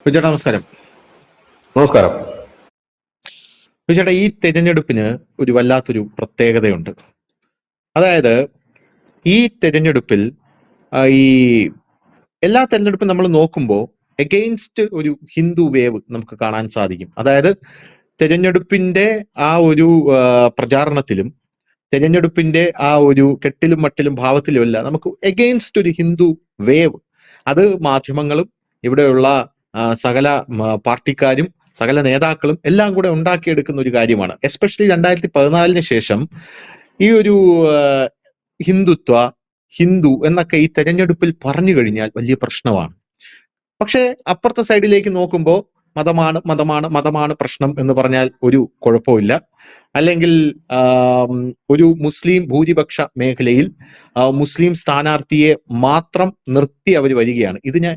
വിജയേട്ടാ നമസ്കാരം. നമസ്കാരം. വിജയേട്ടാ, ഈ തെരഞ്ഞെടുപ്പിന് ഒരു വല്ലാത്തൊരു പ്രത്യേകതയുണ്ട്. അതായത് ഈ തെരഞ്ഞെടുപ്പിൽ ഈ എല്ലാ തെരഞ്ഞെടുപ്പും നമ്മൾ നോക്കുമ്പോൾ എഗെയിൻസ്റ്റ് ഒരു ഹിന്ദു വേവ് നമുക്ക് കാണാൻ സാധിക്കും. അതായത് തെരഞ്ഞെടുപ്പിന്റെ ആ ഒരു പ്രചാരണത്തിലും തെരഞ്ഞെടുപ്പിന്റെ ആ ഒരു കെട്ടിലും മട്ടിലും ഭാവത്തിലും എല്ലാം നമുക്ക് എഗെയിൻസ്റ്റ് ഒരു ഹിന്ദു വേവ്, അത് മാധ്യമങ്ങളും ഇവിടെയുള്ള സകല പാർട്ടിക്കാരും സകല നേതാക്കളും എല്ലാം കൂടെ ഉണ്ടാക്കിയെടുക്കുന്ന ഒരു കാര്യമാണ്. എസ്പെഷ്യലി 2014 ശേഷം ഈ ഒരു ഹിന്ദുത്വ, ഹിന്ദു എന്നൊക്കെ ഈ തെരഞ്ഞെടുപ്പിൽ പറഞ്ഞു കഴിഞ്ഞാൽ വലിയ പ്രശ്നമാണ്. പക്ഷെ അപ്പുറത്തെ സൈഡിലേക്ക് നോക്കുമ്പോൾ മതമാണ് മതമാണ് മതമാണ് പ്രശ്നം എന്ന് പറഞ്ഞാൽ ഒരു കുഴപ്പമില്ല. അല്ലെങ്കിൽ ഒരു മുസ്ലിം ഭൂരിപക്ഷ മേഖലയിൽ മുസ്ലിം സ്ഥാനാർത്ഥിയെ മാത്രം നിർത്തി അവർ വരികയാണ്. ഇതിനെ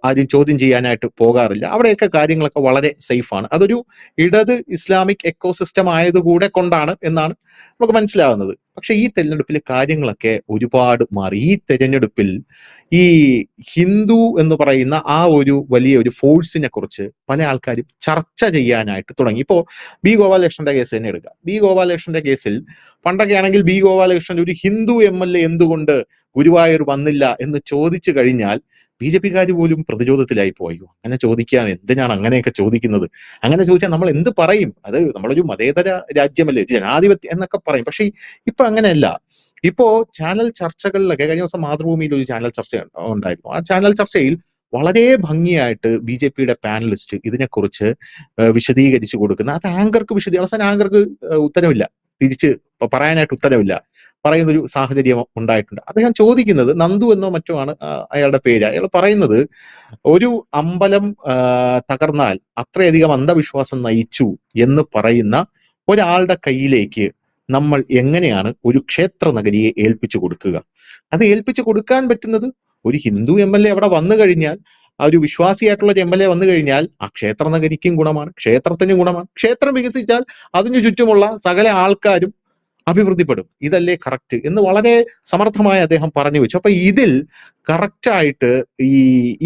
ആരും ചോദ്യം ചെയ്യാനായിട്ട് പോകാറില്ല. അവിടെയൊക്കെ കാര്യങ്ങളൊക്കെ വളരെ സേഫാണ്. അതൊരു ഇടത് ഇസ്ലാമിക് എക്കോസിസ്റ്റം ആയതുകൂടെ കൊണ്ടാണ് എന്നാണ് നമുക്ക് മനസ്സിലാവുന്നത്. പക്ഷെ ഈ തെരഞ്ഞെടുപ്പിൽ കാര്യങ്ങളൊക്കെ ഒരുപാട് മാറി. ഈ തെരഞ്ഞെടുപ്പിൽ ഈ ഹിന്ദു എന്ന് പറയുന്ന ആ ഒരു വലിയ ഒരു ഫോഴ്സിനെ കുറിച്ച് പല ആൾക്കാരും ചർച്ച ചെയ്യാനായിട്ട് തുടങ്ങി. ഇപ്പോ ബി ഗോപാലകൃഷ്ണന്റെ കേസ് തന്നെ എടുക്കുക. ബി ഗോപാലകൃഷ്ണന്റെ കേസിൽ പണ്ടൊക്കെ ആണെങ്കിൽ ബി ഗോപാലകൃഷ്ണൻ ഒരു ഹിന്ദു MLA എന്തുകൊണ്ട് ഗുരുവായൂർ വന്നില്ല എന്ന് ചോദിച്ചു കഴിഞ്ഞാൽ BJP-കാർ പോലും പ്രതിരോധത്തിലായി പോയോ. അങ്ങനെ ചോദിക്കാൻ എന്തിനാണ് അങ്ങനെയൊക്കെ ചോദിക്കുന്നത്? അങ്ങനെ ചോദിച്ചാൽ നമ്മൾ എന്ത് പറയും? അത് നമ്മളൊരു മതേതര രാജ്യമല്ലേ, ജനാധിപത്യം എന്നൊക്കെ പറയും. പക്ഷെ ഇപ്പൊ അങ്ങനെയല്ല. ഇപ്പോ ചാനൽ ചർച്ചകളിലൊക്കെ കഴിഞ്ഞ ദിവസം മാതൃഭൂമിയിൽ ഒരു ചാനൽ ചർച്ച ഉണ്ടായിരുന്നു. ആ ചാനൽ ചർച്ചയിൽ വളരെ ഭംഗിയായിട്ട് BJP-യുടെ പാനലിസ്റ്റ് ഇതിനെക്കുറിച്ച് വിശദീകരിച്ചു കൊടുക്കുന്ന, അത് ആങ്കർക്ക് അവസാനം ആങ്കർക്ക് ഉത്തരവില്ല, തിരിച്ച് പറയാനായിട്ട് ഉത്തരവില്ല, പറയുന്നൊരു സാഹചര്യം ഉണ്ടായിട്ടുണ്ട്. അദ്ദേഹം ചോദിക്കുന്നത്, നന്ദു എന്നോ മറ്റോ ആണ് അയാളുടെ പേര്. അയാൾ പറയുന്നത്, ഒരു അമ്പലം തകർന്നാൽ അത്രയധികം അന്ധവിശ്വാസം നയിച്ചു എന്ന് പറയുന്ന ഒരാളുടെ കയ്യിലേക്ക് നമ്മൾ എങ്ങനെയാണ് ഒരു ക്ഷേത്ര നഗരിയെ ഏൽപ്പിച്ചു കൊടുക്കുക? അത് ഏൽപ്പിച്ചു കൊടുക്കാൻ പറ്റുന്നത് ഒരു ഹിന്ദു MLA അവിടെ വന്നു കഴിഞ്ഞാൽ, ആ ഒരു വിശ്വാസിയായിട്ടുള്ള ഒരു MLA വന്നു കഴിഞ്ഞാൽ ആ ക്ഷേത്ര നഗരിക്കും ഗുണമാണ്, ക്ഷേത്രത്തിനും ഗുണമാണ്. ക്ഷേത്രം വികസിച്ചാൽ അതിനു ചുറ്റുമുള്ള സകല ആൾക്കാരും അഭിവൃദ്ധിപ്പെടും. ഇതല്ലേ കറക്റ്റ് എന്ന് വളരെ സമർത്ഥമായി അദ്ദേഹം പറഞ്ഞു വെച്ചു. അപ്പൊ ഇതിൽ കറക്റ്റായിട്ട്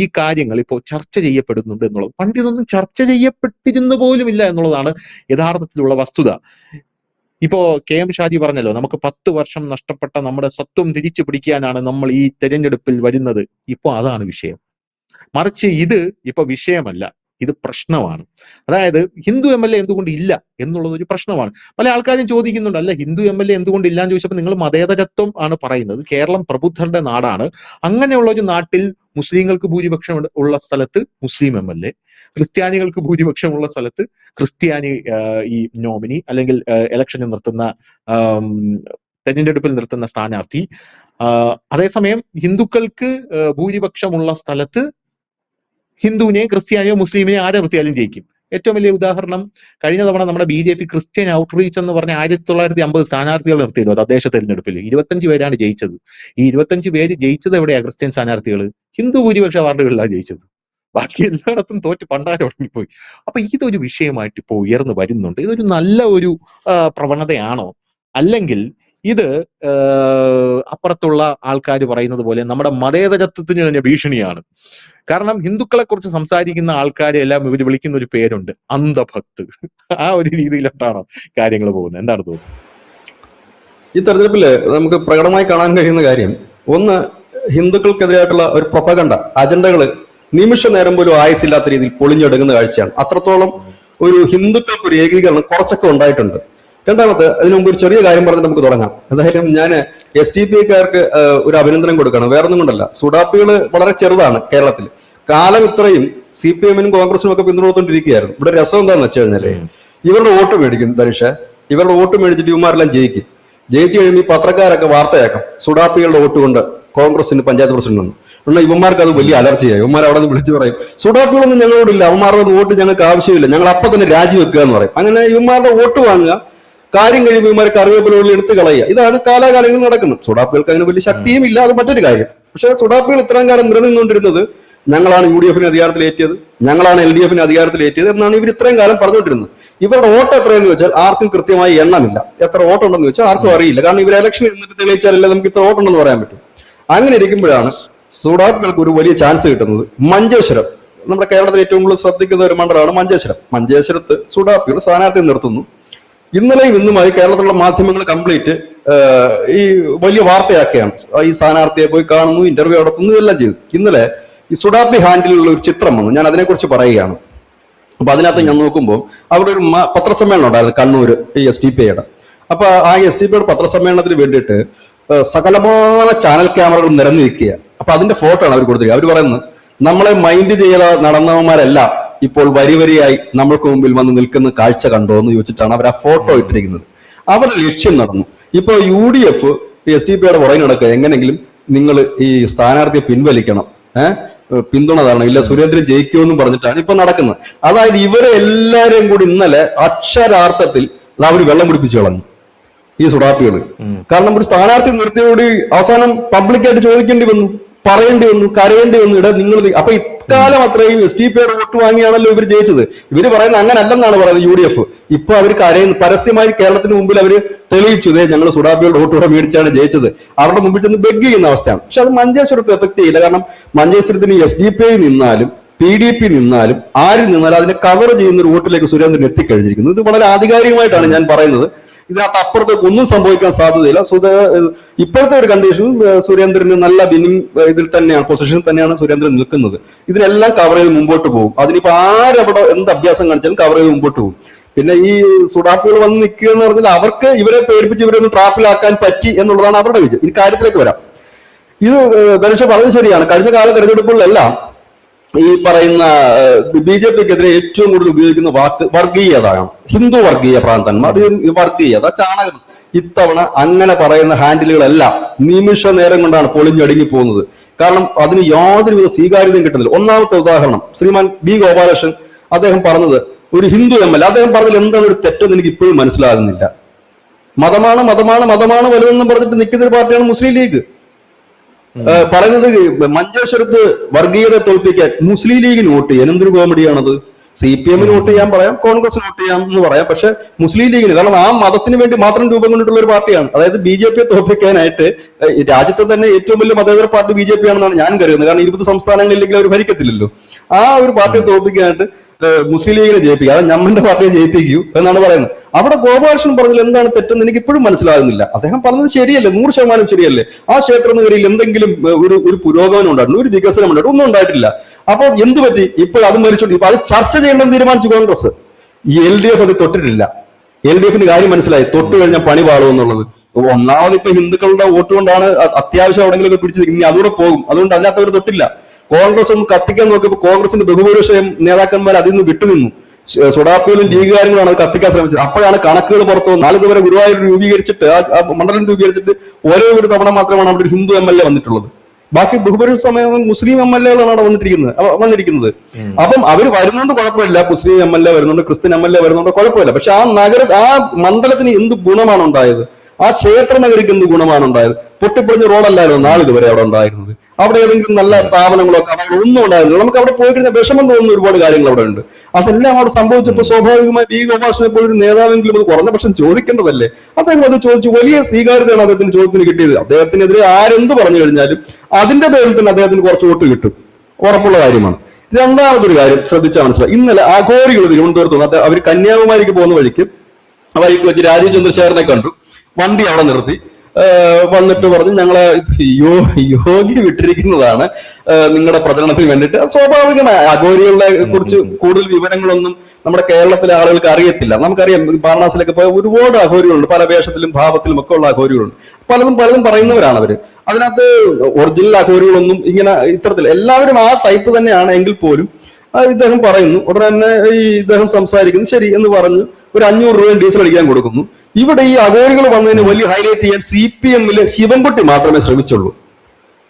ഈ കാര്യങ്ങൾ ഇപ്പോൾ ചർച്ച ചെയ്യപ്പെടുന്നുണ്ട് എന്നുള്ളത്, പണ്ട് ഇതൊന്നും ചർച്ച ചെയ്യപ്പെട്ടിരുന്നു പോലുമില്ല എന്നുള്ളതാണ് യഥാർത്ഥത്തിലുള്ള വസ്തുത. ഇപ്പോ KM ഷാജി പറഞ്ഞല്ലോ, നമുക്ക് 10 വർഷം നഷ്ടപ്പെട്ട നമ്മുടെ സ്വത്വം തിരിച്ചു പിടിക്കാനാണ് നമ്മൾ ഈ തെരഞ്ഞെടുപ്പിൽ വരുന്നത്. ഇപ്പൊ അതാണ് വിഷയം. മറിച്ച് ഇത് ഇപ്പൊ വിഷയമല്ല, ഇത് പ്രശ്നമാണ്. അതായത് ഹിന്ദു MLA എന്തുകൊണ്ട് ഇല്ല എന്നുള്ളത് ഒരു പ്രശ്നമാണ്. പല ആൾക്കാരും ചോദിക്കുന്നുണ്ട്, അല്ല ഹിന്ദു MLA എന്തുകൊണ്ട് ഇല്ല എന്ന് ചോദിച്ചപ്പോൾ നിങ്ങൾ മതേതരത്വം ആണ് പറയുന്നത്. കേരളം പ്രബുദ്ധരുടെ നാടാണ്. അങ്ങനെയുള്ള ഒരു നാട്ടിൽ മുസ്ലിങ്ങൾക്ക് ഭൂരിപക്ഷം ഉള്ള സ്ഥലത്ത് മുസ്ലിം MLA, ക്രിസ്ത്യാനികൾക്ക് ഭൂരിപക്ഷമുള്ള സ്ഥലത്ത് ക്രിസ്ത്യാനി ഈ നോമിനി അല്ലെങ്കിൽ ഇലക്ഷനിൽ നിർത്തുന്ന തെരഞ്ഞെടുപ്പിൽ നിർത്തുന്ന സ്ഥാനാർത്ഥി. അതേസമയം ഹിന്ദുക്കൾക്ക് ഭൂരിപക്ഷമുള്ള സ്ഥലത്ത് ഹിന്ദുവിനെയും ക്രിസ്ത്യാനിയോ മുസ്ലിമിനെയോ ആരെ നിർത്തിയാലും ജയിക്കും. ഏറ്റവും വലിയ ഉദാഹരണം, കഴിഞ്ഞ തവണ നമ്മുടെ BJP ക്രിസ്ത്യൻ ഔട്ട്റീച്ച് എന്ന് പറഞ്ഞ 1950 സ്ഥാനാർത്ഥികൾ നിർത്തിയല്ലോ തദ്ദേശ തെരഞ്ഞെടുപ്പിൽ. 25 പേരാണ് ജയിച്ചത്. ഈ 25 പേര് ജയിച്ചത് എവിടെയാ? ക്രിസ്ത്യൻ സ്ഥാനാർത്ഥികൾ ഹിന്ദു ഭൂരിപക്ഷ വാർഡുകളിലാണ് ജയിച്ചത്. ബാക്കി എല്ലായിടത്തും തോറ്റ് പണ്ടാരം ഉടങ്ങിപ്പോയി. അപ്പൊ ഇതൊരു വിഷയമായിട്ട് ഇപ്പോൾ ഉയർന്നു വരുന്നുണ്ട്. ഇതൊരു നല്ല ഒരു പ്രവണതയാണോ, അല്ലെങ്കിൽ ഇത് അപ്പുറത്തുള്ള ആൾക്കാർ പറയുന്നത് പോലെ നമ്മുടെ മതേതരത്വത്തിന് തന്നെ ഭീഷണിയാണ്? കാരണം ഹിന്ദുക്കളെ കുറിച്ച് സംസാരിക്കുന്ന ആൾക്കാരെ എല്ലാം ഇവർ വിളിക്കുന്ന ഒരു പേരുണ്ട്, അന്ധഭക്ത്. ആ ഒരു രീതിയിലോട്ടാണോ കാര്യങ്ങൾ പോകുന്നത്? എന്താണ് തോന്നുന്നത്? ഈ തെരഞ്ഞെടുപ്പില് നമുക്ക് പ്രകടമായി കാണാൻ കഴിയുന്ന കാര്യം, ഒന്ന്, ഹിന്ദുക്കൾക്കെതിരായിട്ടുള്ള ഒരു പ്രൊപ്പഗണ്ട അജണ്ടകള് നിമിഷ നേരം പോലും ആയുസില്ലാത്ത രീതിയിൽ പൊളിഞ്ഞെടുക്കുന്ന കാഴ്ചയാണ്. അത്രത്തോളം ഒരു ഹിന്ദുക്കൾക്ക് ഒരു ഏകീകരണം കുറച്ചൊക്കെ ഉണ്ടായിട്ടുണ്ട്. രണ്ടാമത്തെ, അതിനു മുമ്പ് ഒരു ചെറിയ കാര്യം പറഞ്ഞിട്ട് നമുക്ക് തുടങ്ങാം. എന്തായാലും ഞാൻ SDPIക്കാർക്ക് ഒരു അഭിനന്ദനം കൊടുക്കണം. വേറൊന്നും കൊണ്ടല്ല, സുഡാപ്പികള് വളരെ ചെറുതാണ് കേരളത്തിൽ. കാലം ഇത്രയും CPM-നും കോൺഗ്രസിനും ഒക്കെ പിന്തുണത്തോണ്ടിരിക്കുകയായിരുന്നു. ഇവിടെ രസം എന്താണെന്ന് വെച്ച് കഴിഞ്ഞാല്, ഇവരുടെ വോട്ട് മേടിക്കും ധനുഷ, ഇവരുടെ വോട്ട് മേടിച്ചിട്ട് ഇവന്മാരെല്ലാം ജയിക്കും. ജയിച്ചു കഴിയുമ്പോൾ ഈ പത്രക്കാരൊക്കെ വാർത്തയാക്കാം, സുഡാപ്പികളുടെ വോട്ട് കൊണ്ട് കോൺഗ്രസിന് പഞ്ചായത്ത് പ്രസിഡന്റ് വന്നു. എന്നാൽ ഇവന്മാർക്ക് അത് വലിയ അലർജിയായി. ഇവന്മാർ അവിടെ നിന്ന് വിളിച്ചു പറയും, സുഡാപ്പികളൊന്നും ഞങ്ങളോടില്ല, അവന്മാരുടെ വോട്ട് ഞങ്ങൾക്ക് ആവശ്യമില്ല, ഞങ്ങൾ അപ്പൊ തന്നെ രാജിവെക്കുക എന്ന് പറയും. അങ്ങനെ ഇവന്മാരുടെ വോട്ട് വാങ്ങുക, കാര്യം കഴിയുമ്പോൾ ഇവന്മാർ കറിവേപ്പിലുള്ളിൽ എടുത്ത് കളയുക. ഇതാണ് കാലാകാലങ്ങളിൽ നടക്കുന്നത്. സുഡാപ്പികൾക്ക് അതിന് വലിയ ശക്തിയും ഇല്ല, അത് മറ്റൊരു കാര്യം. പക്ഷെ സുഡാപ്പികൾ ഇത്രയും കാലം നിലനിന്നുകൊണ്ടിരുന്നത്, ഞങ്ങളാണ് UDF-നെ അധികാരത്തിലേറ്റിയത്, ഞങ്ങളാണ് LDF-നെ അധികാരത്തിലേറ്റിയത് എന്നാണ് ഇവർ ഇത്രയും കാലം പറഞ്ഞുകൊണ്ടിരുന്നത്. ഇവരുടെ വോട്ട് എത്രയെന്ന് വെച്ചാൽ ആർക്കും കൃത്യമായി എണ്ണമില്ല. എത്ര വോട്ടുണ്ടെന്ന് വെച്ചാൽ ആർക്കും അറിയില്ല. കാരണം ഇവർ ഇലക്ഷൻ എന്നിട്ട് തെളിയിച്ചാലല്ലേ നമുക്ക് ഇത്ര വോട്ടുണ്ടെന്ന് പറയാൻ പറ്റും. അങ്ങനെ ഇരിക്കുമ്പോഴാണ് സുഡാപ്പികൾക്ക് ഒരു വലിയ ചാൻസ് കിട്ടുന്നത്. മഞ്ചേശ്വരം നമ്മുടെ കേരളത്തിൽ ഏറ്റവും കൂടുതൽ ശ്രദ്ധിക്കുന്ന ഒരു മണ്ഡലമാണ് മഞ്ചേശ്വരം. മഞ്ചേശ്വരത്ത് സുഡാപ്പികൾ സ്ഥാനാർത്ഥി നിർത്തുന്നു. ഇന്നലെയും ഇന്നുമായി കേരളത്തിലുള്ള മാധ്യമങ്ങൾ കംപ്ലീറ്റ് ഈ വലിയ വാർത്തയാക്കുകയാണ്. ഈ സ്ഥാനാർത്ഥിയെ പോയി കാണുന്നു, ഇന്റർവ്യൂ നടത്തുന്നു, ഇതെല്ലാം ചെയ്തു. ഇന്നലെ ഈ സുഡാപ്പി ഹാൻഡിലുള്ള ഒരു ചിത്രം വന്നു. ഞാൻ അതിനെക്കുറിച്ച് പറയുകയാണ്. അപ്പൊ അതിനകത്ത് ഞാൻ നോക്കുമ്പോൾ അവിടെ ഒരു പത്രസമ്മേളനം ഉണ്ടായിരുന്നു കണ്ണൂര്, ഈ SDPIയുടെ. അപ്പൊ ആ SDPIയുടെ പത്രസമ്മേളനത്തിന് വേണ്ടിയിട്ട് സകലമായ ചാനൽ ക്യാമറകൾ നിരന്നിരിക്കുക. അപ്പൊ അതിന്റെ ഫോട്ടോ ആണ് അവർ കൊടുത്തിരിക്കുക. അവർ പറയുന്നത്, നമ്മളെ മൈൻഡ് ചെയ്ത നടന്നവന്മാരെല്ലാം ഇപ്പോൾ വരി വരിയായി നമ്മൾക്ക് മുമ്പിൽ വന്ന് നിൽക്കുന്ന കാഴ്ച കണ്ടോ എന്ന് ചോദിച്ചിട്ടാണ് അവർ ആ ഫോട്ടോ ഇട്ടിരിക്കുന്നത്. അവരുടെ ലക്ഷ്യം നടന്നു. ഇപ്പൊ UDF SDPIയുടെ പുറകെ നടക്കുക, എങ്ങനെങ്കിലും നിങ്ങൾ ഈ സ്ഥാനാർത്ഥിയെ പിൻവലിക്കണം, പിന്തുണ തരണം, ഇല്ല സുരേന്ദ്രൻ ജയിക്കുമെന്നും പറഞ്ഞിട്ടാണ് ഇപ്പൊ നടക്കുന്നത്. അതായത് ഇവരെ എല്ലാരെയും കൂടി ഇന്നലെ അക്ഷരാർത്ഥത്തിൽ അവർ വെള്ളം കുടിപ്പിച്ചു കളഞ്ഞു ഈ സുഡാപ്പികള്. കാരണം ഒരു സ്ഥാനാർത്ഥി നിർത്തിയോടി അവസാനം പബ്ലിക്കായിട്ട് ചോദിക്കേണ്ടി വന്നു, പറയേണ്ടി വന്നു, കരയേണ്ടി വന്നു. ഇട നിങ്ങൾ അപ്പൊ ഇക്കാലം അത്രയും SDPIയുടെ വോട്ട് വാങ്ങിയാണല്ലോ ഇവർ ജയിച്ചത്. ഇവര് പറയുന്നത് അങ്ങനെ അല്ലെന്നാണ് പറയുന്നത് UDF. ഇപ്പൊ അവർ കരയുന്നു, പരസ്യമായി കേരളത്തിന് മുമ്പിൽ അവർ തെളിയിച്ചു, ഞങ്ങൾ സുഡാപ്പിയുടെ വോട്ട് കൂടെ മേടിച്ചാണ് ജയിച്ചത്. അവരുടെ മുമ്പിൽ ചെന്ന് ബെഗ് ചെയ്യുന്ന അവസ്ഥയാണ്. പക്ഷെ അത് മഞ്ചേശ്വരത്ത് എഫക്ട് ചെയ്യില്ല. കാരണം മഞ്ചേശ്വരത്തിന് SDPI നിന്നാലും PDP നിന്നാലും ആരിൽ നിന്നാലും അതിനെ കവർ ചെയ്യുന്ന ഒരു വോട്ടിലേക്ക് സുരേന്ദ്രൻ എത്തിക്കഴിഞ്ഞിരിക്കുന്നു. ഇത് വളരെ ആധികാരികമായിട്ടാണ് ഞാൻ പറയുന്നത്. ഇതിനകത്ത് അപ്പുറത്തേക്ക് ഒന്നും സംഭവിക്കാൻ സാധ്യതയില്ല. ഇപ്പോഴത്തെ ഒരു കണ്ടീഷൻ സുരേന്ദ്രന് നല്ല വിന്നിംഗ് ഇതിൽ തന്നെയാണ്, പൊസിഷനിൽ തന്നെയാണ് സുരേന്ദ്രൻ നിൽക്കുന്നത്. ഇതിനെല്ലാം കവർ ചെയ്ത് മുമ്പോട്ട് പോകും. അതിനിപ്പോ ആരവിടെ എന്ത് അഭ്യാസം കാണിച്ചാലും കവർ ചെയ്ത് മുമ്പോട്ട് പോകും. പിന്നെ ഈ സുഡാപ്പികൾ വന്ന് നിൽക്കുക എന്ന് പറഞ്ഞാൽ അവർക്ക് ഇവരെ പേടിപ്പിച്ച് ഇവരെ ഒന്ന് ട്രാപ്പിലാക്കാൻ പറ്റി എന്നുള്ളതാണ് അവരുടെ വിജയം. ഈ കാര്യത്തിലേക്ക് വരാം. ഇത് ധനുഷ പറഞ്ഞത് ശരിയാണ്. കഴിഞ്ഞ കാല തെരഞ്ഞെടുപ്പുകളിലെല്ലാം ഈ പറയുന്ന BJPക്കെതിരെ ഏറ്റവും കൂടുതൽ ഉപയോഗിക്കുന്ന വാക്ക് വർഗീയതയാണ്. ഹിന്ദു വർഗീയ പ്രാന്തന്മാർ, വർഗീയത, ചാണകം. ഇത്തവണ അങ്ങനെ പറയുന്ന ഹാൻഡിലുകളെല്ലാം നിമിഷ നേരം കൊണ്ടാണ് പൊളിഞ്ഞടുങ്ങി പോകുന്നത്. കാരണം അതിന് യാതൊരുവിധ സ്വീകാര്യതയും കിട്ടുന്നില്ല. ഒന്നാമത്തെ ഉദാഹരണം ശ്രീമാൻ B. ഗോപാലകൃഷ്ണൻ അദ്ദേഹം പറഞ്ഞത്, ഒരു ഹിന്ദു MLA അദ്ദേഹം പറഞ്ഞതിൽ എന്താണ് ഒരു തെറ്റെന്ന് എനിക്ക് ഇപ്പോഴും മനസ്സിലാകുന്നില്ല. മതമാണ് മതമാണ് മതമാണ് വലുതെന്നും പറഞ്ഞിട്ട് നിൽക്കുന്ന ഒരു പാർട്ടിയാണ് മുസ്ലിം ലീഗ്. പറയുന്നത് മഞ്ചേശ്വരത്ത് വർഗീയത തോൽപ്പിക്കാൻ മുസ്ലിം ലീഗിന് വോട്ട് ചെയ്യാൻ എന്തൊരു കോമഡിയാണത്. CPM വോട്ട് ചെയ്യാൻ പറയാം, കോൺഗ്രസിന് വോട്ട് ചെയ്യാം എന്ന് പറയാം, പക്ഷെ മുസ്ലിം ലീഗിന്, കാരണം ആ മതത്തിന് വേണ്ടി മാത്രം രൂപം കൊണ്ടിട്ടുള്ള ഒരു പാർട്ടിയാണ്. അതായത് BJPയെ തോൽപ്പിക്കാനായിട്ട് രാജ്യത്തെ തന്നെ ഏറ്റവും വലിയ മതേതര പാർട്ടി BJP ആണെന്നാണ് ഞാൻ കരുതുന്നത്. കാരണം 20 സംസ്ഥാനങ്ങളില്ലെങ്കിൽ അവർ ഭരിക്കത്തില്ലല്ലോ. ആ ഒരു പാർട്ടിയെ തോൽപ്പിക്കാനായിട്ട് മുസ്ലിം ലീഗിനെ ജയിപ്പിക്കുക, അത് ഞമ്മന്റെ പാർട്ടിയെ ജയിപ്പിക്കൂ എന്നാണ് പറയുന്നത്. അവിടെ ഗോപാലകൃഷ്ണൻ പറഞ്ഞതിൽ എന്താണ് തെറ്റെന്ന് എനിക്ക് ഇപ്പോഴും മനസ്സിലാകുന്നില്ല. അദ്ദേഹം പറഞ്ഞത് ശരിയല്ലേ, 100% ശരിയല്ലേ. ആ ക്ഷേത്ര നഗരിയിൽ എന്തെങ്കിലും ഒരു പുരോഗമനം ഉണ്ടായിരുന്നു, ഒരു വികസനം ഉണ്ടായിരുന്നു, ഒന്നും ഉണ്ടായിട്ടില്ല. അപ്പോൾ എന്ത് പറ്റി? ഇപ്പോൾ അത് മരിച്ചോണ്ട് ഇപ്പൊ അത് ചർച്ച ചെയ്യണമെന്ന് തീരുമാനിച്ചു കോൺഗ്രസ്. ഈ LDF അത് തൊട്ടിട്ടില്ല. LDFന് കാര്യം മനസ്സിലായി, തൊട്ട് കഴിഞ്ഞാൽ പണി പാടും എന്നുള്ളത്. ഒന്നാമത് ഇപ്പൊ ഹിന്ദുക്കളുടെ വോട്ട് കൊണ്ടാണ് അത്യാവശ്യം എവിടെയെങ്കിലും ഒക്കെ പിടിച്ചത്, ഇനി അതുകൂടെ പോകും. അതുകൊണ്ട് അതിനകത്ത് അവർ തൊട്ടില്ല. കോൺഗ്രസ് ഒന്ന് കത്തിക്കാൻ നോക്കിയപ്പോൾ കോൺഗ്രസിന്റെ ബഹുഭൂരിപക്ഷം നേതാക്കന്മാർ അതിൽ നിന്ന് വിട്ടുനിന്നു. സുഡാപ്പിയിലും ലീഗുകാരങ്ങളാണ് അത് കത്തിക്കാൻ ശ്രമിച്ചത്. അപ്പോഴാണ് കണക്കുകൾ പുറത്തു വന്നത്. 4 വരെ ഗുരുവായൂർ രൂപീകരിച്ചിട്ട്, ആ മണ്ഡലം രൂപീകരിച്ചിട്ട് ഒരേ ഒരു തവണ മാത്രമാണ് അവിടെ ഒരു ഹിന്ദു MLA വന്നിട്ടുള്ളത്. ബാക്കി ബഹുഭൂരിപക്ഷ സമയം മുസ്ലിം MLAകളാണ് അവിടെ വന്നിരിക്കുന്നത്. അപ്പം അവർ വരുന്നുണ്ട് കുഴപ്പമില്ല, മുസ്ലിം MLA വരുന്നുണ്ട്, ക്രിസ്ത്യൻ MLA വരുന്നുണ്ട്, കുഴപ്പമില്ല. പക്ഷെ ആ മണ്ഡലത്തിന് എന്ത് ഗുണമാണ് ഉണ്ടായത്? ആ ക്ഷേത്ര നഗരിക്ക് എന്ത് ഗുണമാണ് ഉണ്ടായത്? പൊട്ടിപ്പൊളിഞ്ഞ റോഡല്ലായിരുന്നു നാളിതുവരെ അവിടെ ഉണ്ടായിരുന്നത്. അവിടെ ഏതെങ്കിലും നല്ല സ്ഥാപനങ്ങളോ കടകളോ ഒന്നും ഉണ്ടായിരുന്നത്? നമുക്ക് അവിടെ പോയി കഴിഞ്ഞാൽ വിഷമം തോന്നുന്ന ഒരുപാട് കാര്യങ്ങൾ അവിടെ ഉണ്ട്. അതെല്ലാം അവിടെ സംഭവിച്ചപ്പോൾ സ്വാഭാവികമായി B. ഗോപാലകൃഷ്ണനെ പോലെ ഒരു നേതാവെങ്കിലും അത് കുറഞ്ഞ പക്ഷം ചോദിക്കേണ്ടതല്ലേ? അദ്ദേഹം അത് ചോദിച്ചു. വലിയ സ്വീകാര്യതയാണ് അദ്ദേഹത്തിന് ചോദ്യത്തിന് കിട്ടിയത്. അദ്ദേഹത്തിനെതിരെ ആരെന്ത് പറഞ്ഞു കഴിഞ്ഞാലും അതിന്റെ പേരിൽ തന്നെ അദ്ദേഹത്തിന് കുറച്ച് വോട്ട് കിട്ടും, ഉറപ്പുള്ള കാര്യമാണ്. രണ്ടാമതൊരു കാര്യം ശ്രദ്ധിച്ചാൽ മനസ്സിലായി. ഇന്നലെ അഘോരികൾ തിരുവനന്തപുരത്ത് വന്ന് അവർ കന്യാകുമാരിക്ക് പോകുന്ന വഴിക്ക് വെച്ച് രാജീവ് ചന്ദ്രശേഖരനെ കണ്ടു. വണ്ടി അവിടെ നിർത്തി. വന്നിട്ട് പറഞ്ഞു, ഞങ്ങളെ യോഗി വിട്ടിരിക്കുന്നതാണ് നിങ്ങളുടെ പ്രചരണത്തിന് വേണ്ടിയിട്ട്. സ്വാഭാവികമായ അഘോരികളെ കുറിച്ച് കൂടുതൽ വിവരങ്ങളൊന്നും നമ്മുടെ കേരളത്തിലെ ആളുകൾക്ക് അറിയത്തില്ല. നമുക്കറിയാം, വാരണാസിയിലൊക്കെ പോയ ഒരുപാട് അഘോരികളുണ്ട്, പല വേഷത്തിലും ഭാവത്തിലും ഒക്കെ ഉള്ള അഘോരികളുണ്ട്. പലതും പറയുന്നവരാണ് അവര്. അതിനകത്ത് ഒറിജിനൽ അഘോരികളൊന്നും ഇങ്ങനെ ഇത്തരത്തിൽ എല്ലാവരും ആ ടൈപ്പ് തന്നെയാണ് എങ്കിൽ പോലും ഇദ്ദേഹം പറയുന്നു. ഉടനെ തന്നെ ഇദ്ദേഹം സംസാരിക്കുന്നു. ശരി എന്ന് പറഞ്ഞു ഒരു 500 രൂപയും ഡീസൽ അടിക്കാൻ കൊടുക്കുന്നു. ഇവിടെ ഈ അഘോരികൾ വന്നതിന് വലിയ ഹൈലൈറ്റ് ചെയ്യാൻ CPMലെ ശിവൻകുട്ടി മാത്രമേ ശ്രമിച്ചുള്ളൂ.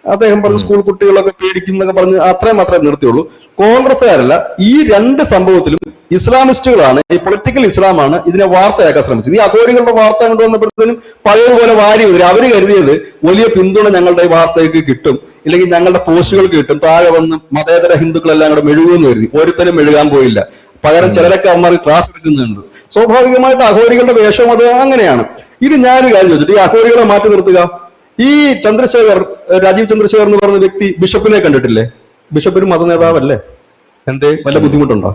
അദ്ദേഹം പറഞ്ഞു സ്കൂൾ കുട്ടികളൊക്കെ പേടിക്കും എന്നൊക്കെ പറഞ്ഞ് അത്രയും മാത്രമേ നിർത്തിയുള്ളൂ. കോൺഗ്രസ്സുകാരല്ല. ഈ 2 സംഭവത്തിലും ഇസ്ലാമിസ്റ്റുകളാണ്, ഈ പൊളിറ്റിക്കൽ ഇസ്ലാമാണ് ഇതിനെ വാർത്തയാക്കാൻ ശ്രമിച്ചത്. ഈ അഘോരികളുടെ വാർത്ത കൊണ്ടുവന്നപ്പോഴത്തേനും പഴയതുപോലെ വാരി വരും. അവര് കരുതിയത് വലിയ പിന്തുണ ഞങ്ങളുടെ വാർത്തയ്ക്ക് കിട്ടും, ഇല്ലെങ്കിൽ ഞങ്ങളുടെ പോസ്റ്റുകൾക്ക് കിട്ടും, താഴെ വന്ന് മതേതര ഹിന്ദുക്കളെല്ലാം കൂടെ മെഴുകുമെന്ന് കരുതി. ഒരുത്തരും മെഴുകാൻ പോയില്ല. പകരം ചിലരൊക്കെ അമ്മമാർ ക്ലാസ് എടുക്കുന്നുണ്ട്. സ്വാഭാവികമായിട്ട് അഘോരികളുടെ വേഷം അത് അങ്ങനെയാണ്. ഇത് ഞാനൊരു കാര്യം ചോദിച്ചിട്ട്, ഈ അഘോരികളെ മാറ്റി നിർത്തുക. ഈ രാജീവ് ചന്ദ്രശേഖർ എന്ന് പറഞ്ഞ വ്യക്തി ബിഷപ്പിനെ കണ്ടിട്ടില്ലേ? ബിഷപ്പ് ഒരു മതനേതാവല്ലേ? എന്തേ വല്ല ബുദ്ധിമുട്ടുണ്ടോ?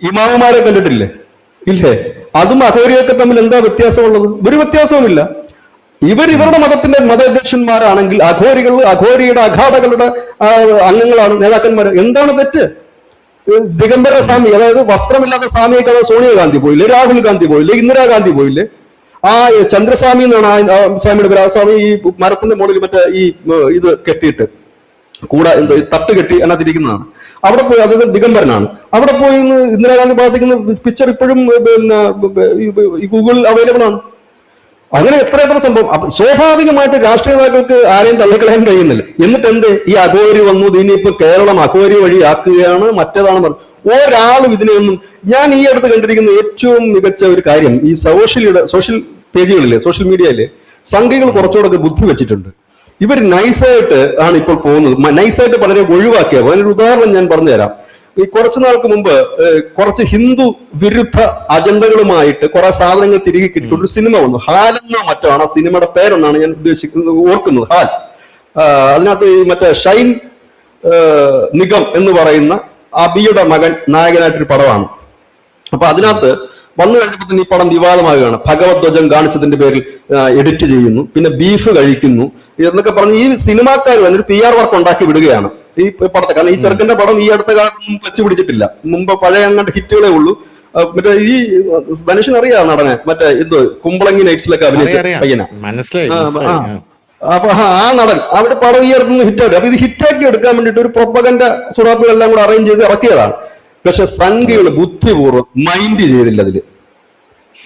ഇമാമുമാരെ കണ്ടിട്ടില്ലേ? ഇല്ലേ? അതും അഘോരിയൊക്കെ തമ്മിൽ എന്താ വ്യത്യാസമുള്ളത്? ഒരു വ്യത്യാസവുമില്ല. ഇവരുടെ മതത്തിന്റെ മതാധ്യക്ഷന്മാരാണെങ്കിൽ അഘോരിയുടെ അഘാടകളുടെ അംഗങ്ങളാണ്, നേതാക്കന്മാർ. എന്താണ് തെറ്റ്? ദിഗംബര സ്വാമി, അതായത് വസ്ത്രമില്ലാത്ത സ്വാമിയൊക്കെ സോണിയാഗാന്ധി പോയില്ലേ, രാഹുൽ ഗാന്ധി പോയില്ലേ, ഇന്ദിരാഗാന്ധി പോയില്ലേ? ആ ചന്ദ്രസ്വാമി എന്നാണ് ആ സ്വാമിയുടെ പേര്. ആ സ്വാമി ഈ മരത്തിന്റെ മുകളിൽ മറ്റേ ഇത് കെട്ടിയിട്ട് കൂടെ എന്തോ തട്ട് കെട്ടി അതിനകത്തിരിക്കുന്നതാണ്. അവിടെ പോയി, അതായത് ദിഗംബരനാണ്. അവിടെ പോയി ഇന്ദിരാഗാന്ധി പ്രാർത്ഥിക്കുന്ന പിക്ചർ ഇപ്പോഴും പിന്നെ ഗൂഗിൾ അവൈലബിൾ ആണ്. അങ്ങനെ എത്ര സംഭവം. സ്വാഭാവികമായിട്ട് രാഷ്ട്രീയ നേതാക്കൾക്ക് ആരെയും തള്ളിക്കളയാൻ കഴിയുന്നില്ല. എന്നിട്ട് എന്ത്, ഈ അഘോരി വന്നു, ഇനിയിപ്പോ കേരളം അഘോരി വഴി ആക്കുകയാണ്, മറ്റേതാണ് പറഞ്ഞു. ഒരാളും ഇതിനെയൊന്നും. ഞാൻ ഈ അടുത്ത് കണ്ടിരിക്കുന്ന ഏറ്റവും മികച്ച ഒരു കാര്യം, ഈ സോഷ്യൽ പേജുകളിലെ സോഷ്യൽ മീഡിയയിലെ സംഘികൾ കുറച്ചുകൂടെ ബുദ്ധി വെച്ചിട്ടുണ്ട്. ഇവർ നൈസായിട്ട് ആണ് ഇപ്പോൾ പോകുന്നത്. നൈസായിട്ട് പലരെ ഒഴിവാക്കിയ അതിനൊരു ഉദാഹരണം ഞാൻ പറഞ്ഞുതരാം. ഈ കുറച്ചു നാൾക്ക് മുമ്പ് കുറച്ച് ഹിന്ദു വിരുദ്ധ അജണ്ടകളുമായിട്ട് കുറെ സാധനങ്ങൾ തിരികെ കിട്ടിയിട്ടൊരു സിനിമ വന്നു. ഹാലെന്നോ മറ്റോ ആണ് ആ സിനിമയുടെ പേരെന്നാണ് ഞാൻ ഓർക്കുന്നത്. ഹാൽ. അതിനകത്ത് മറ്റേ ഷൈൻ നിഗം എന്ന് പറയുന്ന അബിയുടെ മകൻ നായകനായിട്ടൊരു പടമാണ്. അപ്പൊ അതിനകത്ത് വന്നു കഴിഞ്ഞപ്പോൾ തന്നെ ഈ പടം വിവാദമാകുകയാണ്. ഭഗവത്ധ്വജം കാണിച്ചതിന്റെ പേരിൽ എഡിറ്റ് ചെയ്യുന്നു, പിന്നെ ബീഫ് കഴിക്കുന്നു എന്നൊക്കെ പറഞ്ഞ് ഈ സിനിമാക്കാർ തന്നെ ഒരു PR വർക്ക് ഉണ്ടാക്കി വിടുകയാണ് ഈ പടത്തെ. കാരണം ഈ ചെറുക്കന്റെ പടം ഈ അടുത്ത കാലത്തൊന്നും ക്ലച്ച് പിടിച്ചിട്ടില്ല. മുമ്പ് പഴയ അങ്ങോട്ട് ഹിറ്റുകളേ ഉള്ളൂ. മറ്റേ ഈ ധനുഷിന് അറിയാം നടനെ, മറ്റേ ഇത് കുമ്പളങ്ങി നൈറ്റ്സിലൊക്കെ അഭിനയിച്ച പയ്യനാ. അപ്പൊ ആ നടൻ അവിടെ പടം ഈ അടുത്തൊന്നും ഹിറ്റാക്കി. അപ്പൊ ഇത് ഹിറ്റാക്കി എടുക്കാൻ വേണ്ടിയിട്ട് ഒരു പ്രൊപ്പഗൻഡ സുറാപ്പുകളെല്ലാം കൂടെ അറേഞ്ച് ചെയ്ത് ഇറക്കിയതാണ്. പക്ഷെ സംഘികൾ ബുദ്ധിപൂർവ്വം മൈൻഡ് ചെയ്തില്ല. അതില്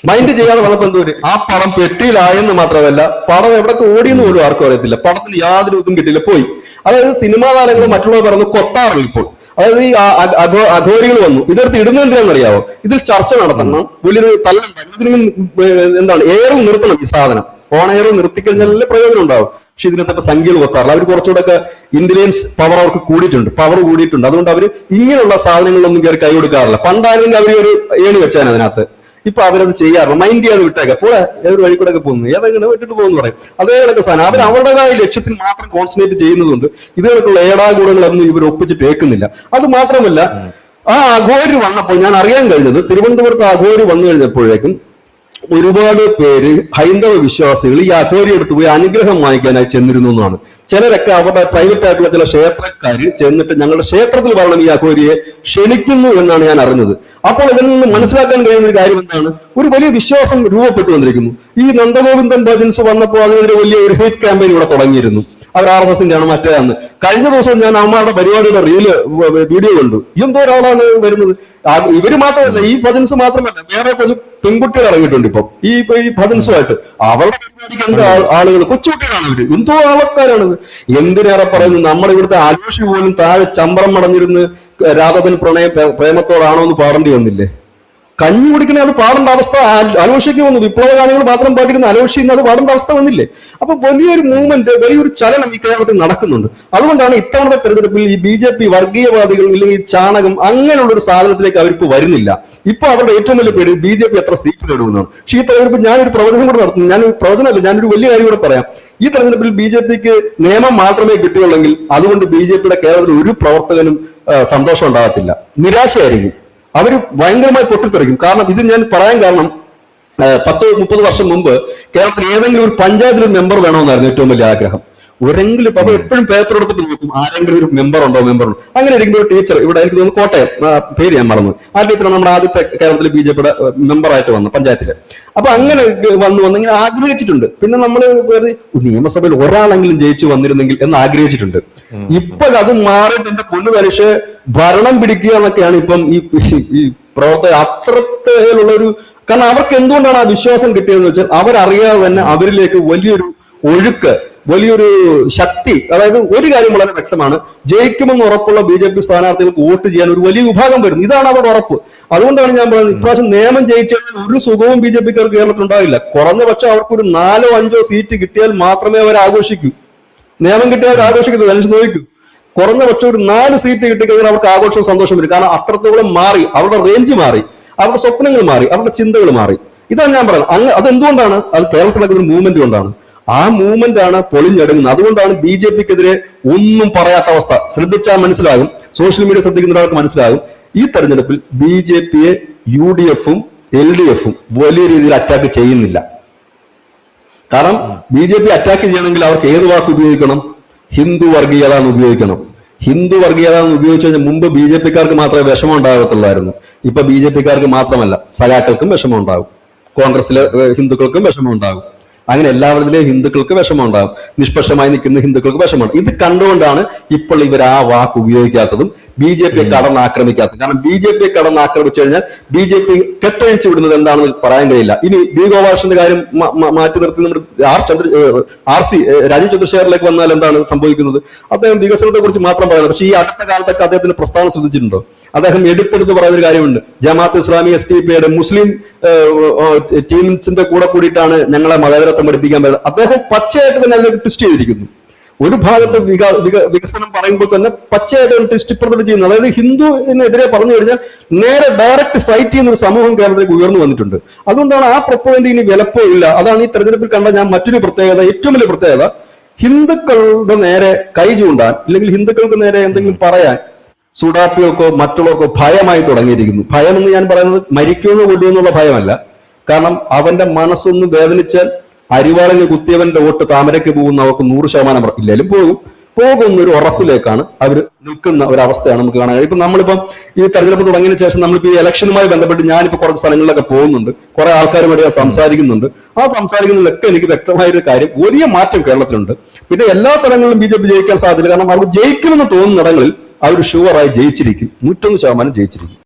മൈൻഡ് ചെയ്യാതെ വന്നപ്പോ എന്തോ ആ പടം പെട്ടിയിലായെന്ന് മാത്രമല്ല, പടം എവിടൊക്കെ ഓടിയെന്ന് പോലും ആർക്കും അറിയത്തില്ല. പടത്തിന് യാതൊരു ഇതും കിട്ടിയില്ല, പോയി. അതായത് സിനിമാ താരങ്ങൾ മറ്റുള്ളവർ പറഞ്ഞ് കൊത്താറില്ല ഇപ്പോൾ. അതായത് ഈ അഘോരികൾ വന്നു, ഇതെടുത്ത് ഇടുന്നത് എന്തിനാണെന്നറിയാവോ? ഇതിൽ ചർച്ച നടത്തണം, വലിയൊരു തല്ലുണ്ടാകും. എന്താണ് എയറിൽ നിർത്തണം ഈ സാധനം. ഓൺ എയറിൽ നിർത്തിക്കഴിഞ്ഞാലേ പ്രയോജനം ഉണ്ടാവും. പക്ഷെ ഇതിനകത്ത് സംഖ്യകൾ കൊത്താറില്ല. അവർ കുറച്ചുകൂടെ ഒക്കെ ഇന്റലിജൻസ് പവർ അവർക്ക് പവർ കൂടിയിട്ടുണ്ട്. അതുകൊണ്ട് അവർ ഇങ്ങനെയുള്ള സാധനങ്ങളിലൊന്നും കയറി കൈ കൊടുക്കാറില്ല. പണ്ടായിരുന്നെങ്കിൽ അവർ ഒരു ഏണി വെച്ചാൽ അതിനകത്ത്. ഇപ്പൊ അവരത് ചെയ്യാറില്ല. മൈൻഡ് ചെയ്യാതെ വിട്ടേക്ക പോലെ ഏതൊരു വഴി കൂടെ ഒക്കെ പോകുന്നു, ഏതെങ്കിലും വിട്ടിട്ട് പോകുന്നു പറയും. അതേ കണക്ക് സാധനം അവർ അവരുടേതായ ലക്ഷ്യത്തിൽ മാത്രം കോൺസെൻട്രേറ്റ് ചെയ്യുന്നതുകൊണ്ട് ഇതുകൾക്കുള്ള ഏടാകൂടങ്ങളൊന്നും ഇവർ ഒപ്പിച്ചിട്ട് ഏൽക്കുന്നില്ല. അത് മാത്രമല്ല, ആ അഘോരി വന്നപ്പോൾ ഞാൻ അറിയാൻ കഴിഞ്ഞത്, തിരുവനന്തപുരത്ത് അഘോരി വന്നു കഴിഞ്ഞപ്പോഴേക്കും ഒരുപാട് പേര് ഹൈന്ദവ വിശ്വാസികൾ ഈ അഘോരി എടുത്ത് പോയി അനുഗ്രഹം വാങ്ങിക്കാനായി ചെന്നിരുന്നു എന്നാണ്. ചിലരൊക്കെ അവരുടെ പ്രൈവറ്റ് ആയിട്ടുള്ള ചില ക്ഷേത്രക്കാർ ചെന്നിട്ട് ഞങ്ങളുടെ ക്ഷേത്രത്തിൽ വരണം ഈ അഘോരിയെ ക്ഷണിക്കുന്നു എന്നാണ് ഞാൻ അറിഞ്ഞത്. അപ്പോൾ ഇതിൽ നിന്ന് മനസ്സിലാക്കാൻ കഴിയുന്ന ഒരു കാര്യം എന്താണ്, ഒരു വലിയ വിശ്വാസം രൂപപ്പെട്ടു വന്നിരിക്കുന്നു. ഈ നന്ദഗോവിന്ദൻ ഭജൻസ് വന്നപ്പോൾ അതിനെതിരെ വലിയ ഒരു ഹേറ്റ് ക്യാമ്പയിൻ ഇവിടെ തുടങ്ങിയിരുന്നു. അവർ RSSന്റെ ആണ് മറ്റേന്ന്. കഴിഞ്ഞ ദിവസം ഞാൻ അമ്മയുടെ പരിപാടിയുടെ വീഡിയോ കണ്ടു. എന്തോ ഒരാളാണ് വരുന്നത്. ഇവര് മാത്രമല്ല, ഈ ഭജൻസ് മാത്രമല്ല, വേറെ കുറച്ച് പെൺകുട്ടികൾ ഇറങ്ങിയിട്ടുണ്ട് ഇപ്പം ഈ ഭജൻസുമായിട്ട്. അവരുടെ പരിപാടിക്ക് എന്താ ആളുകൾ, കൊച്ചുകുട്ടികളാണ് ഇവര്, എന്തോ ആൾക്കാരാണിത്. എന്തിനേറെ പറയുന്നു, നമ്മുടെ ഇവിടുത്തെ ആലോഷി പോലും താഴെ ചമ്പറം മടഞ്ഞിരുന്ന് രാധവൻ പ്രേമത്തോടാണോ എന്ന് പാടേണ്ടി വന്നില്ലേ? കഞ്ഞി കുടിക്കണേ അത് പാടേണ്ട അവസ്ഥ അലോഷിക്ക് വന്നു. വിപ്ലവഗാനങ്ങൾ മാത്രം പാടിയിരുന്ന അലോഷി ഇന്ന് അത് പാടേണ്ട അവസ്ഥ വന്നില്ലേ? അപ്പൊ വലിയൊരു മൂവ്മെന്റ്, വലിയൊരു ചലനം ഈ കേരളത്തിൽ നടക്കുന്നുണ്ട്. അതുകൊണ്ടാണ് ഇത്തവണത്തെ തെരഞ്ഞെടുപ്പിൽ ഈ BJP വർഗീയവാദികൾ ഇല്ലെങ്കിൽ ചാണകം അങ്ങനെയുള്ളൊരു സാധനത്തിലേക്ക് അവരിപ്പോ വരുന്നില്ല. ഇപ്പൊ അവരുടെ ഏറ്റവും വലിയ പേര് BJP എത്ര സീറ്റ് നേടുമെന്നാണ്. പക്ഷേ ഈ തെരഞ്ഞെടുപ്പിൽ ഞാനൊരു പ്രവചനം കൂടെ നടത്തുന്നു. ഞാനൊരു വലിയ കാര്യം കൂടെ പറയാം. ഈ തെരഞ്ഞെടുപ്പിൽ BJPക്ക് നിയമം മാത്രമേ കിട്ടുകയുള്ളെങ്കിൽ അതുകൊണ്ട് BJPയുടെ കേരളത്തിൽ ഒരു പ്രവർത്തകനും സന്തോഷം ഉണ്ടാകത്തില്ല, നിരാശയായിരിക്കും. അവർ ഭയങ്കരമായി പൊട്ടിത്തെറിക്കും. കാരണം ഇത് ഞാൻ പറയാൻ കാരണം, 10-30 വർഷം മുമ്പ് കേരളത്തിൽ ഏതെങ്കിലും ഒരു പഞ്ചായത്തിൽ മെമ്പർ വേണമെന്നായിരുന്നു ഏറ്റവും വലിയ ആഗ്രഹം. ഒരെങ്കിലും അപ്പൊ എപ്പോഴും പേപ്പർ എടുത്തിട്ട് നോക്കും ആരെങ്കിലും ഒരു മെമ്പർ ഉണ്ടോ. അങ്ങനെ ഇരിക്കുമ്പോൾ ഒരു ടീച്ചർ ഇവിടെ, എനിക്ക് തോന്നുന്നു കോട്ടയം, പേര് ഞാൻ മറന്നു, ആ ടീച്ചറാണ് നമ്മുടെ ആദ്യത്തെ കേരളത്തിൽ BJPയുടെ മെമ്പറായിട്ട് വന്ന പഞ്ചായത്തില്. അപ്പൊ അങ്ങനെ വന്നിങ്ങനെ ആഗ്രഹിച്ചിട്ടുണ്ട്. പിന്നെ നമ്മൾ നിയമസഭയിൽ ഒരാളെങ്കിലും ജയിച്ചു വന്നിരുന്നെങ്കിൽ എന്ന് ആഗ്രഹിച്ചിട്ടുണ്ട്. ഇപ്പോഴത് മാറിയിട്ട് എന്റെ പൊന്നു മനുഷ്യ ഭരണം പിടിക്കുക എന്നൊക്കെയാണ് ഇപ്പം ഈ പ്രവർത്തകർ അത്രത്തേലുള്ളൊരു. കാരണം അവർക്ക് എന്തുകൊണ്ടാണ് ആ വിശ്വാസം കിട്ടിയതെന്ന് വെച്ചാൽ അവരറിയാതെ തന്നെ അവരിലേക്ക് വലിയൊരു ഒഴുക്ക്, വലിയൊരു ശക്തി. അതായത് ഒരു കാര്യം വളരെ വ്യക്തമാണ്, ജയിക്കുമെന്ന് ഉറപ്പുള്ള BJP സ്ഥാനാർത്ഥികൾക്ക് വോട്ട് ചെയ്യാൻ ഒരു വലിയ വിഭാഗം വരുന്നു. ഇതാണ് അവരുടെ ഉറപ്പ്. അതുകൊണ്ടാണ് ഞാൻ പറയുന്നത്, ഇപ്രാവശ്യം നിയമം ജയിച്ചാൽ ഒരു സുഖവും BJPക്കാർക്ക് കേരളത്തിൽ ഉണ്ടാവില്ല. കുറഞ്ഞ പക്ഷം അവർക്കൊരു 4-5 സീറ്റ് കിട്ടിയാൽ മാത്രമേ അവർ ആഘോഷിക്കൂ. നിയമം കിട്ടിയാൽ അവർ ആഘോഷിക്കുന്നത് മനുഷ്യൻ നോക്കൂ. കുറഞ്ഞ പക്ഷം ഒരു 4 സീറ്റ് കിട്ടിക്കഴിഞ്ഞാൽ അവർക്ക് ആഘോഷവും സന്തോഷം വരും. കാരണം അത്രത്തോളം മാറി, അവരുടെ റേഞ്ച് മാറി, അവരുടെ സ്വപ്നങ്ങൾ മാറി, അവരുടെ ചിന്തകൾ മാറി. ഇതാണ് ഞാൻ പറയുന്നത്. അതെന്തുകൊണ്ടാണ്? അത് കേരളത്തിലൊക്കെ ഒരു മൂവ്മെന്റ് കൊണ്ടാണ്. ആ മൂവ്മെന്റ് ആണ് പൊളിഞ്ഞെടുക്കുന്നത്. അതുകൊണ്ടാണ് BJPക്കെതിരെ ഒന്നും പറയാത്ത അവസ്ഥ. ശ്രദ്ധിച്ചാൽ മനസ്സിലാകും, സോഷ്യൽ മീഡിയ ശ്രദ്ധിക്കുന്ന ഒരാൾക്ക് മനസ്സിലാകും. ഈ തെരഞ്ഞെടുപ്പിൽ BJP-യെ UDF-ഉം LDF-ഉം വലിയ രീതിയിൽ അറ്റാക്ക് ചെയ്യുന്നില്ല. കാരണം BJP അറ്റാക്ക് ചെയ്യണമെങ്കിൽ അവർക്ക് ഏത് വാക്ക് ഉപയോഗിക്കണം? ഹിന്ദു വർഗീയത എന്ന് ഉപയോഗിക്കണം. ഹിന്ദു വർഗീയത എന്ന് ഉപയോഗിച്ചു കഴിഞ്ഞാൽ മുമ്പ് BJP-ക്കാർക്ക് മാത്രമേ വിഷമം ഉണ്ടാകത്തുള്ളായിരുന്നു. ഇപ്പൊ BJP-ക്കാർക്ക് മാത്രമല്ല, സഖാക്കൾക്കും വിഷമം ഉണ്ടാകും, കോൺഗ്രസിലെ ഹിന്ദുക്കൾക്കും വിഷമം ഉണ്ടാകും, അങ്ങനെ എല്ലാവരിലെയും ഹിന്ദുക്കൾക്ക് വിഷമം ഉണ്ടാകും, നിഷ്പക്ഷമായി നിൽക്കുന്ന ഹിന്ദുക്കൾക്ക് വിഷമമുണ്ട്. ഇത് കണ്ടുകൊണ്ടാണ് ഇപ്പോൾ ഇവർ ആ വാക്ക് ഉപയോഗിക്കാത്തതും BJP-യെ കടന്നാക്രമിക്കാത്തത്. കാരണം BJP-യെ കടന്നാക്രമിച്ചു കഴിഞ്ഞാൽ BJP കെട്ടഴിച്ചു വിടുന്നത് എന്താണെന്ന് പറയാൻ കഴിയില്ല. ഇനി B. ഗോപാലകൃഷ്ണന്റെ കാര്യം മാറ്റി നിർത്തി നമ്മുടെ രാജീവ് ചന്ദ്രശേഖറിലേക്ക് വന്നാൽ എന്താണ് സംഭവിക്കുന്നത്? അദ്ദേഹം വികസനത്തെ കുറിച്ച് മാത്രം പറയുന്നത്. പക്ഷേ ഈ അടുത്ത കാലത്തൊക്കെ അദ്ദേഹത്തിന്റെ പ്രസ്താവന ശ്രദ്ധിച്ചിട്ടുണ്ടോ? അദ്ദേഹം എടുത്തെടുത്ത് പറയുന്നൊരു കാര്യമുണ്ട്. ജമാഅത്ത് ഇസ്ലാമി SDPയുടെ മുസ്ലിം ടീംസിന്റെ കൂടെ കൂടിയിട്ടാണ് ഞങ്ങളെ മതേതരത്വം പഠിപ്പിക്കാൻ പറ്റുന്നത്. അദ്ദേഹം പച്ചയായിട്ട് തന്നെ അതിനെ ട്വിസ്റ്റ് ചെയ്തിരിക്കുന്നു. ഒരു ഭാഗത്ത് വികസനം പറയുമ്പോൾ തന്നെ പച്ചയായിട്ട് ട്വിസ്റ്റ് ഇപ്പുറത്തോട്ട് ചെയ്യുന്നത്. അതായത് ഹിന്ദുവിനെതിരെ പറഞ്ഞു കഴിഞ്ഞാൽ നേരെ ഡയറക്റ്റ് ഫൈറ്റ് ചെയ്യുന്ന ഒരു സമൂഹം കേരളത്തിലേക്ക് ഉയർന്നു വന്നിട്ടുണ്ട്. അതുകൊണ്ടാണ് ആ പ്രൊപ്പഗൻഡ ഇനി വിലപ്പോ ഇല്ല. അതാണ് ഈ തെരഞ്ഞെടുപ്പിൽ കണ്ട ഞാൻ മറ്റൊരു പ്രത്യേകത, ഏറ്റവും വലിയ പ്രത്യേകത, ഹിന്ദുക്കളുടെ നേരെ കൈ ചൂണ്ടാൻ അല്ലെങ്കിൽ ഹിന്ദുക്കൾക്ക് നേരെ എന്തെങ്കിലും പറയാൻ സുഡാപ്പികൾക്കോ മറ്റുള്ളവർക്കോ ഭയമായി തുടങ്ങിയിരിക്കുന്നു. ഭയം എന്ന് ഞാൻ പറയുന്നത് മരിക്കുമെന്ന് കൊല്ലുമെന്നുള്ള ഭയമല്ല. കാരണം അവന്റെ മനസ്സൊന്ന് വേദനിച്ചാൽ അരിവാളിന് കുത്തിയവന്റെ വോട്ട് താമരയ്ക്ക് പോകുന്ന അവർക്ക് 100% ഇല്ലാലും പോകുന്നൊരു ഉറപ്പിലേക്കാണ് അവർ നിൽക്കുന്ന ഒരവസ്ഥയാണ് നമുക്ക് കാണാൻ കഴിയും. ഇപ്പൊ നമ്മളിപ്പം ഈ തെരഞ്ഞെടുപ്പ് തുടങ്ങിയതിനു ശേഷം നമ്മളിപ്പോ ഈ ഇലക്ഷനുമായി ബന്ധപ്പെട്ട് ഞാനിപ്പോ കുറച്ച് സ്ഥലങ്ങളിലൊക്കെ പോകുന്നുണ്ട്, കുറെ ആൾക്കാരുമായിട്ട് ഞാൻ സംസാരിക്കുന്നുണ്ട്. ആ സംസാരിക്കുന്നതിലൊക്കെ എനിക്ക് വ്യക്തമായൊരു കാര്യം, വലിയ മാറ്റം കേരളത്തിലുണ്ട്. പിന്നെ എല്ലാ സ്ഥലങ്ങളിലും BJP ജയിക്കാൻ സാധ്യത, കാരണം അവർ ജയിക്കുമെന്ന് തോന്നുന്നിടങ്ങളിൽ അവർ ഷുവറായി ജയിച്ചിരിക്കും, 101% ജയിച്ചിരിക്കും.